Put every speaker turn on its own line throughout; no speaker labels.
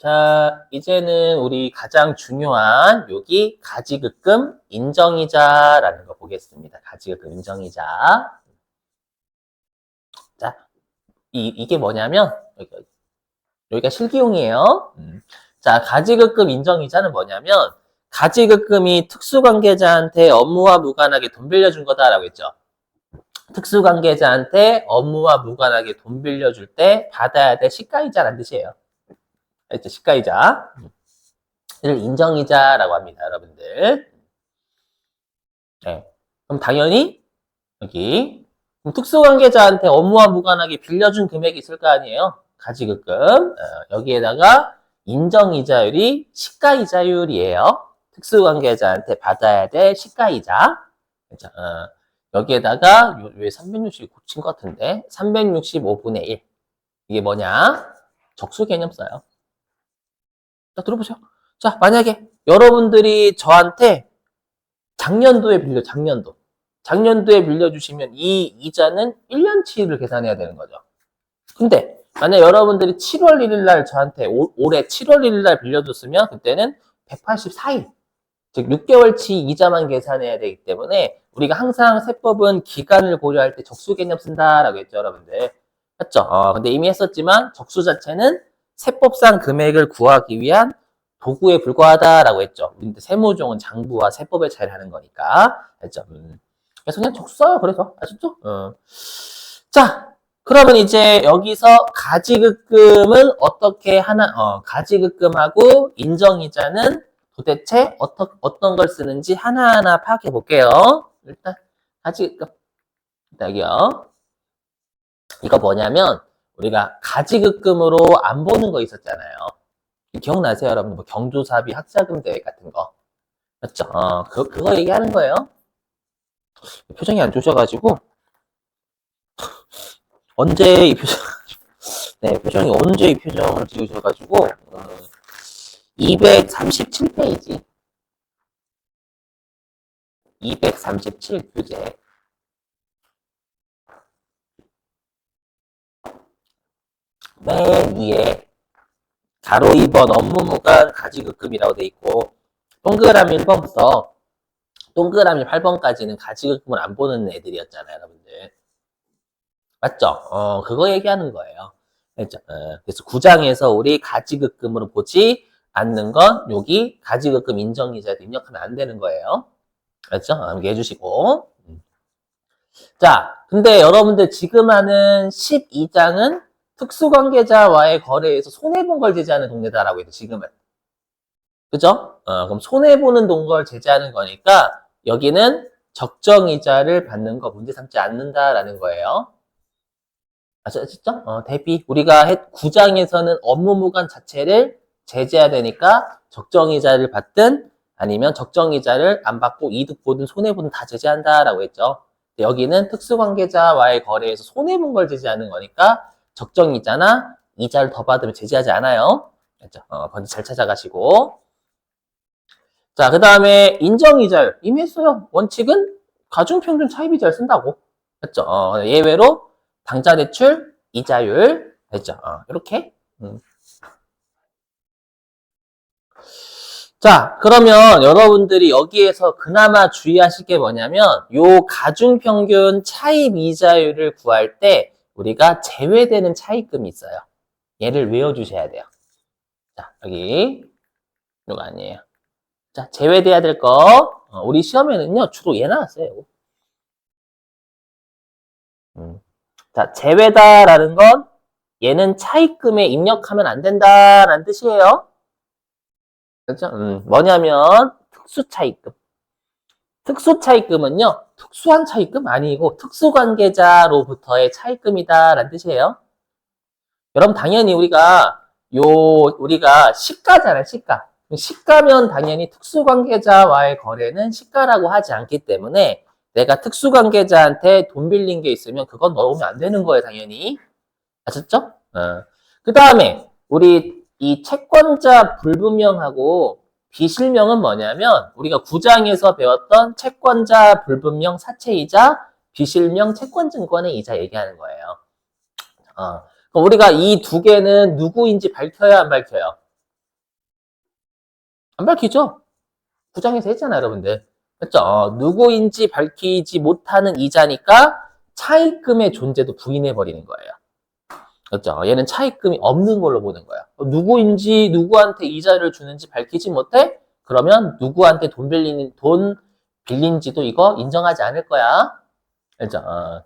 자, 이제는 우리 가장 중요한 여기 가지급금 인정이자라는 거 보겠습니다. 가지급금 인정이자. 자, 이게 뭐냐면 여기가 실기용이에요. 자, 가지급금 인정이자는 뭐냐면 가지급금이 특수관계자한테 업무와 무관하게 돈 빌려준 거다라고 했죠. 특수관계자한테 업무와 무관하게 돈 빌려줄 때 받아야 될 시가이자라는 뜻이에요. 알죠? 시가이자. 이를 인정이자라고 합니다, 여러분들. 네. 그럼 당연히 여기 특수관계자한테 업무와 무관하게 빌려준 금액이 있을 거 아니에요? 가지급금. 여기에다가 인정이자율이 시가이자율이에요. 특수관계자한테 받아야 될 시가이자. 그렇죠? 여기에다가 왜 360 고친 것 같은데 365분의 1. 이게 뭐냐? 적수 개념 써요. 자, 들어보세요. 자, 만약에 여러분들이 저한테 작년도에 빌려주시면 이 이자는 1년치를 계산해야 되는 거죠. 근데 만약 여러분들이 7월 1일 날 저한테 올해 7월 1일 날 빌려줬으면 그때는 184일, 즉 6개월치 이자만 계산해야 되기 때문에 우리가 항상 세법은 기간을 고려할 때 적수 개념 쓴다라고 했죠, 여러분들. 맞죠? 근데 이미 했었지만 적수 자체는 세법상 금액을 구하기 위한 도구에 불과하다라고 했죠. 근데 세무종은 장부와 세법의 차이를 하는 거니까. 했죠. 그래서 그냥 적수 써요. 그래서 아셨죠? 자, 그러면 이제 여기서 가지급금은 어떻게 하나? 가지급금하고 인정이자는 도대체 어떤 걸 쓰는지 하나하나 파악해 볼게요. 일단 가지급금. 여기요. 이거 뭐냐면 우리가 가지급금으로 안 보는 거 있었잖아요. 기억나세요, 여러분? 뭐 경조사비, 학자금 대회 같은 거. 맞죠? 그거 얘기하는 거예요. 표정이 안 좋으셔가지고 언제 이 표정 네, 표정이 언제 이 표정을 지으셔가지고 237페이지 237 교재 맨 위에 가로 2번 업무무관 가지급금이라고 돼 있고 동그라미 1번 써 동그라미 8번까지는 가지급금을 안 보는 애들이었잖아요, 여러분들. 맞죠? 그거 얘기하는 거예요. 그렇죠? 그래서 9장에서 우리 가지급금으로 보지 않는 건 여기 가지급금 인정이자도 입력하면 안 되는 거예요. 그렇죠? 이렇게 해주시고. 자, 근데 여러분들 지금 하는 12장은 특수관계자와의 거래에서 손해본 걸 제재하는 동네다라고 해서 지금은. 그죠? 그럼 손해보는 동걸 제재하는 거니까 여기는 적정이자를 받는 거 문제 삼지 않는다라는 거예요. 아셨죠? 대비. 우리가 9장에서는 업무무관 자체를 제재해야 되니까 적정이자를 받든 아니면 적정이자를 안 받고 이득 보든 손해보든 다 제재한다라고 했죠. 여기는 특수관계자와의 거래에서 손해본 걸 제재하는 거니까 적정이자나 이자를 더 받으면 제재하지 않아요. 그렇죠? 먼저 잘 찾아가시고. 자, 그 다음에 인정이자율. 이미 했어요. 원칙은 가중평균 차입이자를 쓴다고. 그렇죠? 예외로 당좌대출, 이자율. 됐죠? 이렇게. 자, 그러면 여러분들이 여기에서 그나마 주의하실 게 뭐냐면 요 가중평균 차입 이자율을 구할 때 우리가 제외되는 차입금이 있어요. 얘를 외워주셔야 돼요. 자, 여기 이거 아니에요. 자, 제외돼야 될 거. 우리 시험에는요 주로 얘 나왔어요. 자, 제외다라는 건 얘는 차입금에 입력하면 안 된다라는 뜻이에요. 그렇죠? 뭐냐면 특수차입금. 특수차입금은요, 특수한 차입금 아니고 특수관계자로부터의 차입금이다라는 뜻이에요. 여러분 당연히 우리가 시가잖아요, 시가. 시가면 당연히 특수관계자와의 거래는 시가라고 하지 않기 때문에 내가 특수관계자한테 돈 빌린 게 있으면 그건 넣으면 안 되는 거예요, 당연히. 아셨죠? 그 다음에 우리 이 채권자 불분명하고 비실명은 뭐냐면 우리가 9장에서 배웠던 채권자 불분명 사채이자 비실명 채권증권의 이자 얘기하는 거예요. 그럼 우리가 이 두 개는 누구인지 밝혀야 안 밝혀요? 안 밝히죠? 구장에서 했잖아요, 여러분들. 그렇죠? 누구인지 밝히지 못하는 이자니까 차입금의 존재도 부인해버리는 거예요. 그렇죠? 얘는 차입금이 없는 걸로 보는 거야. 누구인지 누구한테 이자를 주는지 밝히지 못해? 그러면 누구한테 돈 빌린지도 이거 인정하지 않을 거야. 그렇죠?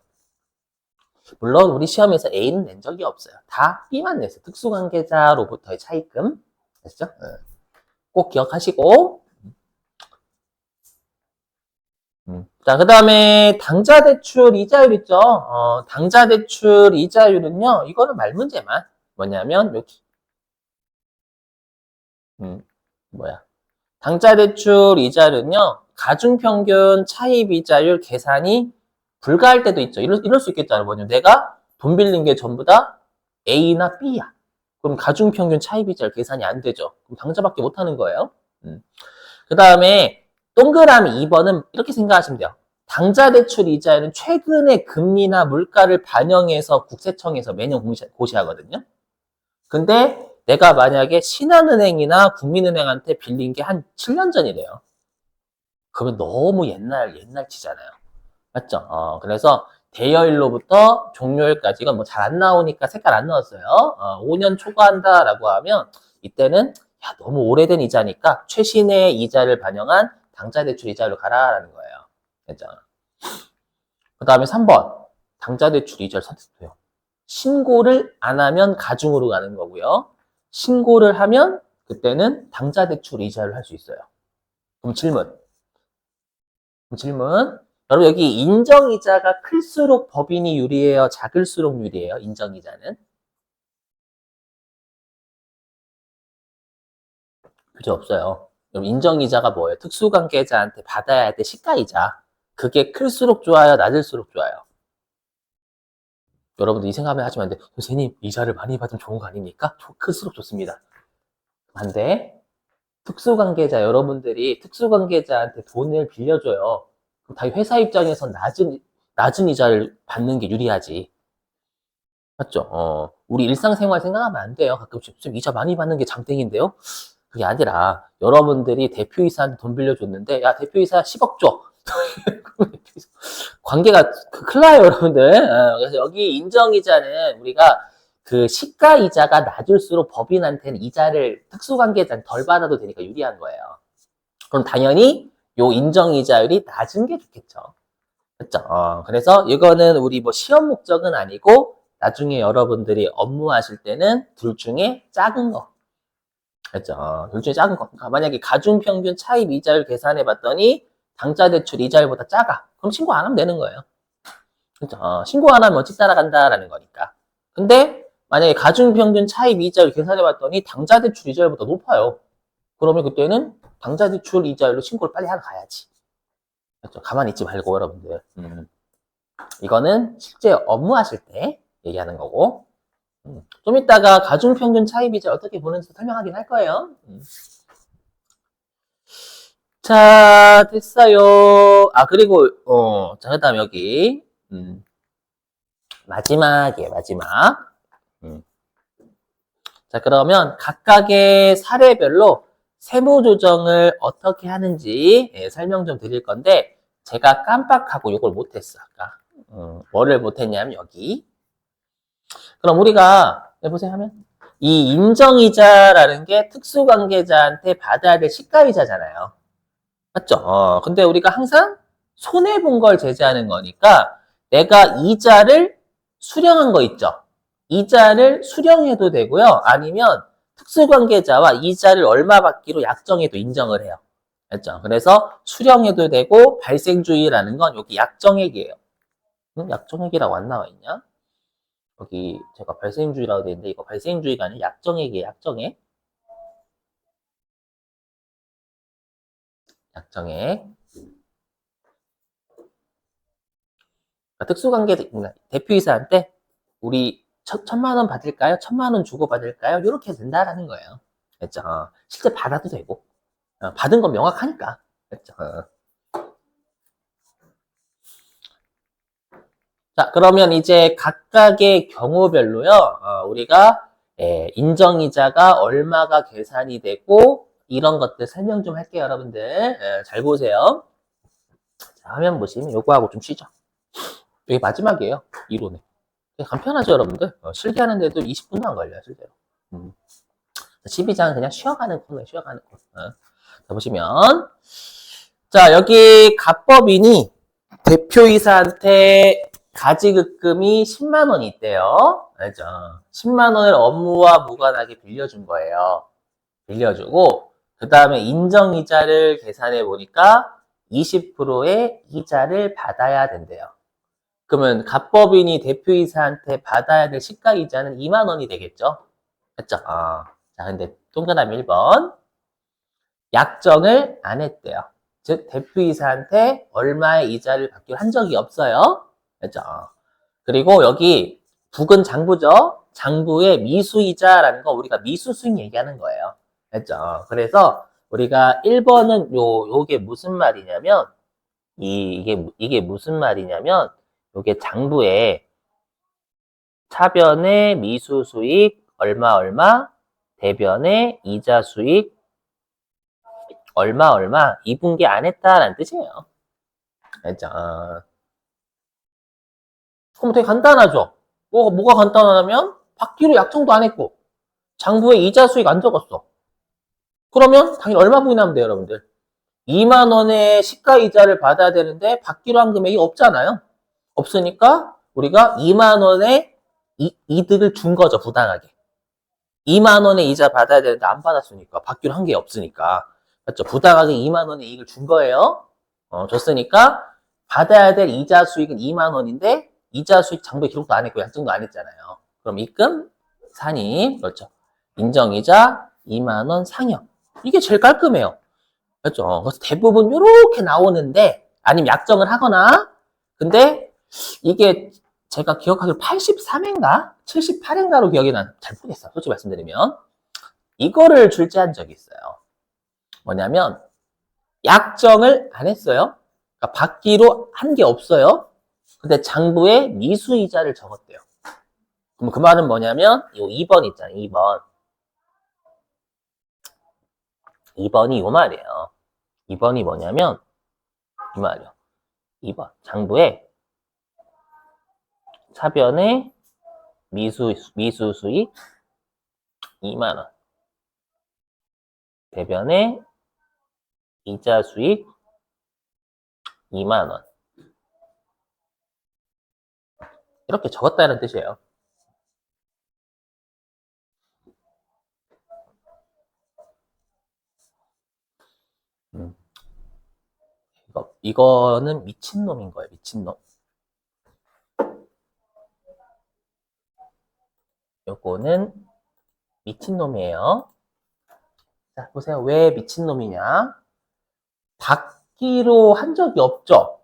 물론 우리 시험에서 A는 낸 적이 없어요. 다 B만 냈어요. 특수관계자로부터의 차입금. 됐죠? 꼭 기억하시고. 자, 그 다음에 당좌대출 이자율 있죠? 당좌대출 이자율은요, 이거는 말문제만. 뭐냐면, 여기. 당좌대출 이자율은요, 가중평균 차입 이자율 계산이 불가할 때도 있죠. 이럴 수 있겠잖아요. 뭐냐면, 내가 돈 빌린 게 전부 다 A나 B야. 그럼 가중평균 차입 이자율 계산이 안 되죠. 그럼 당좌밖에 못 하는 거예요. 그 다음에, 동그라미 2번은 이렇게 생각하시면 돼요. 당좌대출 이자율은 최근의 금리나 물가를 반영해서 국세청에서 매년 고시하거든요. 근데 내가 만약에 신한은행이나 국민은행한테 빌린 게 한 7년 전이래요. 그러면 너무 옛날치잖아요. 맞죠? 그래서 대여일로부터 종료일까지 이건 뭐 잘 안 나오니까 색깔 안 넣었어요. 5년 초과한다라고 하면 이때는 야, 너무 오래된 이자니까 최신의 이자를 반영한 당좌대출 이자로 가라라는 거예요. 그죠? 그 다음에 3번. 당좌대출 이자를 선택해요. 신고를 안 하면 가중으로 가는 거고요. 신고를 하면 그때는 당좌대출 이자를 할 수 있어요. 그럼 질문. 여러분 여기 인정이자가 클수록 법인이 유리해요? 작을수록 유리해요? 인정이자는? 그죠? 없어요. 그럼 인정이자가 뭐예요? 특수관계자한테 받아야 할 때 시가이자. 그게 클수록 좋아요? 낮을수록 좋아요? 여러분들 이 생각을 하시면 안 돼. 선생님, 이자를 많이 받으면 좋은 거 아닙니까? 클수록 좋습니다. 안 돼. 특수관계자, 여러분들이 특수관계자한테 돈을 빌려줘요. 그럼 다 회사 입장에서 낮은 이자를 받는 게 유리하지. 맞죠? 우리 일상생활 생각하면 안 돼요. 가끔씩 좀 이자 많이 받는 게 장땡인데요? 그게 아니라 여러분들이 대표이사한테 돈 빌려줬는데 야 대표이사 10억 줘. 관계가 큰일 나요 여러분들. 그래서 여기 인정이자는 우리가 그 시가이자가 낮을수록 법인한테는 이자를 특수관계자는 덜 받아도 되니까 유리한 거예요. 그럼 당연히 요 인정이자율이 낮은 게 좋겠죠. 그렇죠? 그래서 이거는 우리 뭐 시험 목적은 아니고 나중에 여러분들이 업무하실 때는 둘 중에 작은 거. 그렇죠? 둘 중에 작은 거. 그러니까 만약에 가중평균 차입 이자율 계산해 봤더니 당좌대출 이자율보다 작아. 그럼 신고 안 하면 되는 거예요. 그렇죠? 신고 안 하면 어찌 따라간다라는 거니까. 근데 만약에 가중평균 차입 이자율 계산해 봤더니 당좌대출 이자율보다 높아요. 그러면 그때는 당좌대출 이자율로 신고를 빨리 하러 가야지. 그렇죠? 가만히 있지 말고 여러분들. 이거는 실제 업무하실 때 얘기하는 거고. 좀 이따가 가중평균 차입이자 어떻게 보는지 설명하긴 할 거예요. 자, 됐어요. 그리고, 자, 그 다음 여기, 마지막이에요, 마지막. 자, 그러면 각각의 사례별로 세무조정을 어떻게 하는지 설명 좀 드릴 건데, 제가 깜빡하고 이걸 못했어, 아까. 뭐를 못했냐면, 여기. 그럼 우리가 해보세요 하면 이 인정이자라는 게 특수관계자한테 받아야 될 시가이자잖아요. 맞죠? 근데 우리가 항상 손해본 걸 제재하는 거니까 내가 이자를 수령한 거 있죠? 이자를 수령해도 되고요. 아니면 특수관계자와 이자를 얼마 받기로 약정해도 인정을 해요. 맞죠? 그래서 수령해도 되고 발생주의라는 건 여기 약정액이에요. 약정액이라고 안 나와 있냐? 여기 제가 발생주의라고 되어 있는데 이거 발생주의가 아니라 약정액이에요. 약정액. 약정액. 특수관계 대표이사한테 우리 1,000만 원 받을까요? 1,000만 원 주고 받을까요? 이렇게 된다라는 거예요. 그렇죠? 실제 받아도 되고 받은 건 명확하니까. 그렇죠? 자, 그러면 이제 각각의 경우별로요. 우리가 인정이자가 얼마가 계산이 되고 이런 것들 설명 좀 할게요, 여러분들. 예, 잘 보세요. 자, 화면 보시면 요거하고 좀 쉬죠. 이게 마지막이에요, 이론에. 간편하죠, 여러분들. 실기하는데도 20분도 안 걸려요, 실제로. 12장은 그냥 쉬어가는 코너예요, 쉬어가는 코너. 자, 보시면. 자, 여기 갑법인이 대표이사한테 가지급금이 10만 원이 있대요. 알죠? 10만 원을 업무와 무관하게 빌려준 거예요. 빌려주고, 그 다음에 인정이자를 계산해 보니까 20%의 이자를 받아야 된대요. 그러면 갑법인이 대표이사한테 받아야 될 시가이자는 2만 원이 되겠죠? 그쵸? 자, 근데 동그라미 1번. 약정을 안 했대요. 즉, 대표이사한테 얼마의 이자를 받기로 한 적이 없어요. 그죠? 그리고 여기 북은 장부죠? 장부의 미수이자라는 거 우리가 미수수익 얘기하는 거예요. 그죠? 그래서 우리가 1번은 요게 무슨 말이냐면, 이게 무슨 말이냐면, 요게 장부에 차변의 미수수익 얼마, 대변의 이자수익 얼마, 2분기 안 했다라는 뜻이에요. 알죠? 그럼 되게 간단하죠? 뭐가 간단하냐면, 받기로 약정도 안 했고, 장부에 이자 수익 안 적었어. 그러면 당연히 얼마 부인하면 돼요, 여러분들? 2만 원의 시가 이자를 받아야 되는데, 받기로 한 금액이 없잖아요? 없으니까, 우리가 2만 원의 이득을 준 거죠, 부당하게. 2만 원의 이자 받아야 되는데 안 받았으니까, 받기로 한 게 없으니까. 맞죠? 부당하게 2만 원의 이익을 준 거예요. 줬으니까 받아야 될 이자 수익은 2만 원인데 이자 수익 장부에 기록도 안 했고 약정도 안 했잖아요. 그럼 입금 산입 그렇죠. 인정이자 2만 원 상여. 이게 제일 깔끔해요. 그렇죠. 그래서 대부분 이렇게 나오는데 아니면 약정을 하거나 근데 이게 제가 기억하기로 83회인가 78회인가로 기억이 잘 모르겠어요. 솔직히 말씀드리면 이거를 출제한 적이 있어요. 뭐냐면 약정을 안 했어요. 그러니까 받기로 한 게 없어요. 근데 장부에 미수이자를 적었대요. 그럼 그 말은 뭐냐면 이 2번 있잖아요. 2번. 2번이 요 말이에요. 2번이 뭐냐면 이 말이요. 2번. 장부에 차변의 미수수익 2만 원. 대변의 이자 수익 2만 원. 이렇게 적었다는 뜻이에요. 이거는 미친놈인 거예요. 미친놈. 요거는 미친놈이에요. 자, 보세요. 왜 미친놈이냐? 받기로 한 적이 없죠.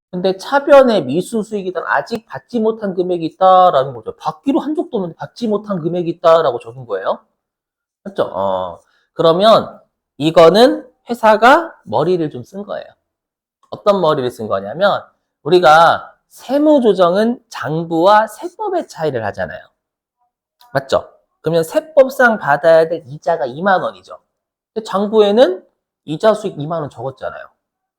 근데 차변에 미수 수익이든 아직 받지 못한 금액이 있다라는 거죠. 받기로 한 적도 없는데 받지 못한 금액이 있다라고 적은 거예요. 맞죠? 그러면 이거는 회사가 머리를 좀 쓴 거예요. 어떤 머리를 쓴 거냐면 우리가 세무조정은 장부와 세법의 차이를 하잖아요. 맞죠? 그러면 세법상 받아야 될 이자가 2만 원이죠. 근데 장부에는 이자 수익 2만 원 적었잖아요.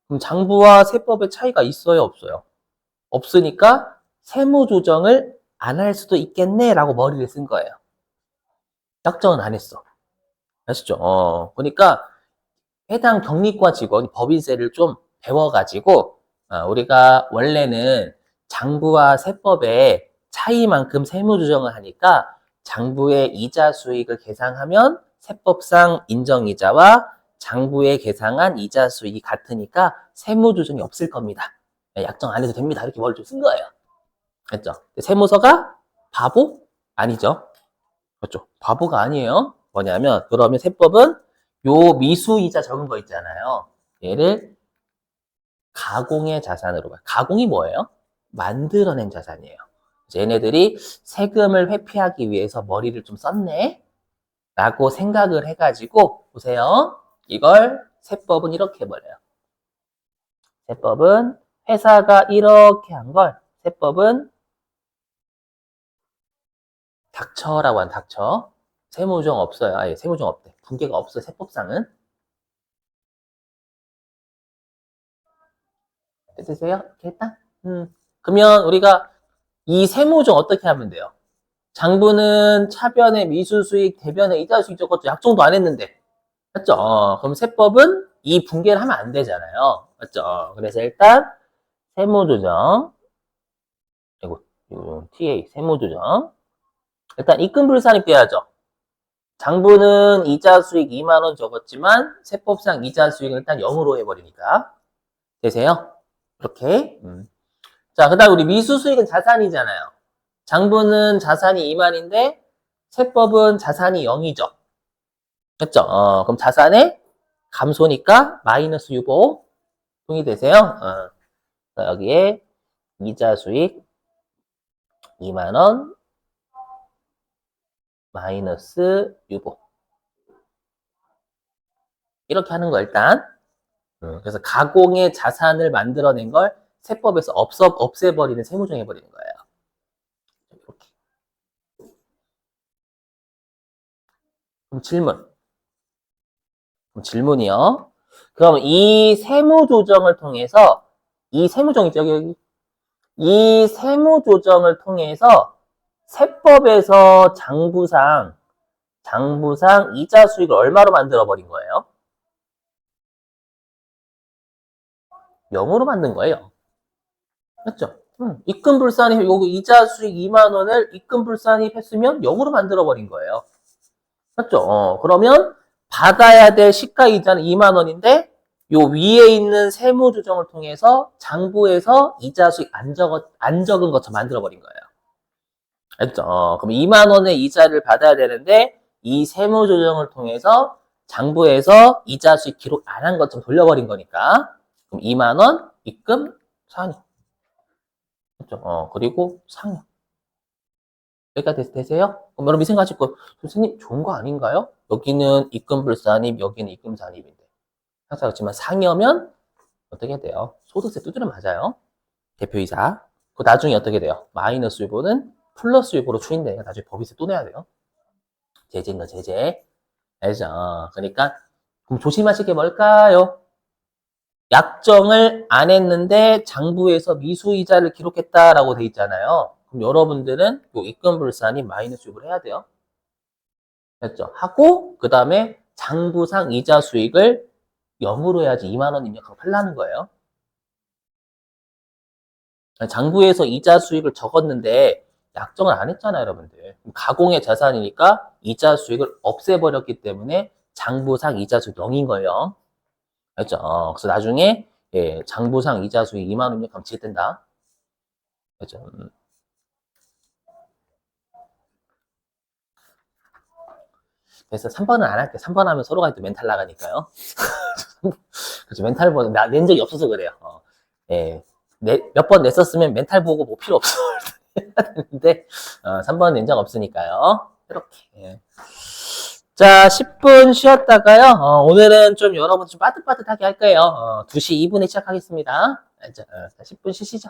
그럼 장부와 세법의 차이가 있어요, 없어요? 없으니까 세무조정을 안 할 수도 있겠네라고 머리를 쓴 거예요. 약정은 안 했어. 아시죠? 그러니까 해당 경리과 직원이 법인세를 좀 배워가지고 우리가 원래는 장부와 세법의 차이만큼 세무조정을 하니까 장부의 이자 수익을 계상하면 세법상 인정이자와 장부에 계상한 이자 수익이 같으니까 세무조정이 없을 겁니다. 약정 안 해도 됩니다. 이렇게 머리를 좀 쓴 거예요. 됐죠? 세무서가 바보? 아니죠. 그렇죠. 바보가 아니에요. 뭐냐면 그러면 세법은 요 미수이자 적은 거 있잖아요. 얘를 가공의 자산으로 봐요. 가공이 뭐예요? 만들어낸 자산이에요. 얘네들이 세금을 회피하기 위해서 머리를 좀 썼네 라고 생각을 해가지고 보세요. 이걸 세법은 이렇게 해버려요. 세법은 회사가 이렇게 한 걸 세법은 닥쳐라고 한 닥쳐. 세모조정 없어요. 아예 세모조정 없대. 붕괴가 없어, 세법상은. 되세요? 이렇게 했다? 그러면 우리가 이 세모조정 어떻게 하면 돼요? 장부는 차변의 미수수익, 대변의 이자수익 적었죠. 약정도 안 했는데. 맞죠? 그럼 세법은 이 붕괴를 하면 안 되잖아요. 맞죠? 그래서 일단 세모조정. 이거 TA 세모조정. 일단 입금불산입 돼야죠. 장부는 이자 수익 2만 원 적었지만 세법상 이자 수익을 일단 0으로 해버리니까. 되세요? 이렇게. 자, 그 다음 우리 미수수익은 자산이잖아요. 장부는 자산이 2만인데 세법은 자산이 0이죠. 됐죠? 그럼 자산의 감소니까 마이너스 유보 동의되세요? 여기에 이자 수익 2만 원 마이너스 유보 이렇게 하는 거 일단. 그래서 가공의 자산을 만들어낸 걸 세법에서 없애버리는 세무조정 해버리는 거예요. 이렇게. 그럼 질문이요. 그럼 이 세무조정을 통해서 이 세무조정 있죠, 여기. 이 세무조정을 통해서 세법에서 장부상 이자 수익을 얼마로 만들어버린 거예요? 0으로 만든 거예요. 맞죠? 입금불산이 여기 이자 수익 2만 원을 입금불산입 했으면 0으로 만들어버린 거예요. 맞죠? 그러면 받아야 될 시가이자는 2만 원인데 요 위에 있는 세무조정을 통해서 장부에서 이자 수익 안 적은 것처럼 만들어버린 거예요. 알죠? 그럼 2만 원의 이자를 받아야 되는데 이 세무조정을 통해서 장부에서 이자 수익 기록 안 한 것처럼 돌려버린 거니까 그럼 2만 원 입금 상여. 그렇죠? 그리고 상여. 여기까지 되세요? 그럼 여러분이 생각하실 거, 선생님 좋은 거 아닌가요? 여기는 입금불산입, 여기는 입금산입인데. 항상 그렇지만 상여면 어떻게 돼요? 소득세 두드려 맞아요. 대표이사. 그 나중에 어떻게 돼요? 마이너스 유보는 플러스 유보로 추인되니까 나중에 법인세 또 내야 돼요. 제재인가 제재. 알죠? 그러니까 그럼 조심하실 게 뭘까요? 약정을 안 했는데 장부에서 미수이자를 기록했다라고 돼 있잖아요. 그럼 여러분들은 요 입금불산이 마이너스 유보를 해야 돼요. 됐죠? 하고 그 다음에 장부상 이자 수익을 0으로 해야지 2만 원 입력하고 팔라는 거예요. 장부에서 이자 수익을 적었는데 약정을 안 했잖아요, 여러분들. 가공의 자산이니까 이자 수익을 없애버렸기 때문에 장부상 이자 수익 0인 거예요. 알죠? 그래서 나중에 장부상 이자 수익 2만 원 입력하면 지읒된다. 그죠? 그래서 3번은 안 할게. 3번 하면 서로가 또 멘탈 나가니까요. 그렇죠. 멘탈 보는, 낸 적이 없어서 그래요. 몇 번 냈었으면 멘탈 보고 뭐 필요 없어. 해야 되는데, 3번 낸 적 없으니까요. 이렇게. 자, 10분 쉬었다가요. 오늘은 좀 여러분 좀 빠듯빠듯하게 할 거예요. 2시 2분에 시작하겠습니다. 자, 10분 쉬시죠.